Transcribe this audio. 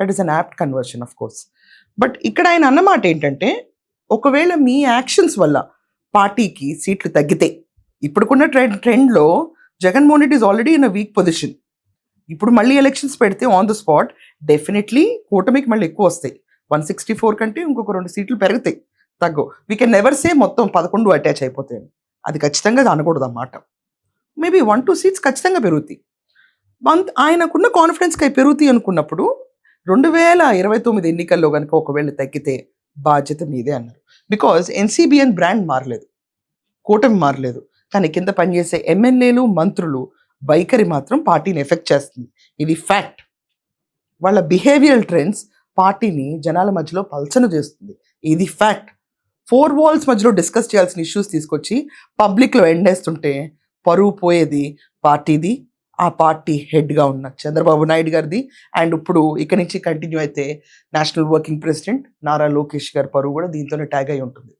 That is an apt conversion of course. But ఇక్కడ ఆయన అన్నమాట ఏంటంటే, ఒకవేళ మీ యాక్షన్స్ వల్ల పార్టీకి సీట్లు తగ్గితే, ఇప్పుడుకున్న ట్రెండ్లో Jaganmohan Reddy is already in a week position. ఇప్పుడు మళ్ళీ ఎలక్షన్స్ పెడితే ఆన్ ద స్పాట్ డెఫినెట్లీ కూటమికి మళ్ళీ ఎక్కువ వస్తాయి. 164 కంటే ఇంకొక 2 సీట్లు పెరుగుతాయి, తగ్గు. వీ కెన్ నెవర్ సే మొత్తం 11 అటాచ్ అయిపోతాయి. అది ఖచ్చితంగా అనకూడదు అన్నమాట. మేబీ 1-2 సీట్స్ ఖచ్చితంగా పెరుగుతాయి. ఆయనకున్న కాన్ఫిడెన్స్కి అవి పెరుగుతాయి అనుకున్నప్పుడు 2029 ఎన్నికల్లో కనుక ఒకవేళ తగ్గితే బాధ్యత మీదే అన్నారు. బికాజ్ ఎన్సీబీఎన్ బ్రాండ్ మారలేదు, కూటమి మారలేదు, కానీ కింద పనిచేసే ఎమ్మెల్యేలు మంత్రులు వైఖరి మాత్రం పార్టీని ఎఫెక్ట్ చేస్తుంది. ఇది ఫ్యాక్ట్. వాళ్ళ బిహేవియరల్ ట్రెండ్స్ పార్టీని జనాల మధ్యలో పల్చన చేస్తుంది. ఇది ఫ్యాక్ట్. 4 walls మధ్యలో డిస్కస్ చేయాల్సిన ఇష్యూస్ తీసుకొచ్చి పబ్లిక్లో ఎండేస్తుంటే పరువు పోయేది పార్టీది, ఆ పార్టీ హెడ్గా ఉన్న చంద్రబాబు నాయుడు గారిది. అండ్ ఇప్పుడు ఇక్కడి నుంచి కంటిన్యూ అయితే national working president Nara Lokesh గారి పరువు కూడా దీంతోనే ట్యాగ్ అయి ఉంటుంది.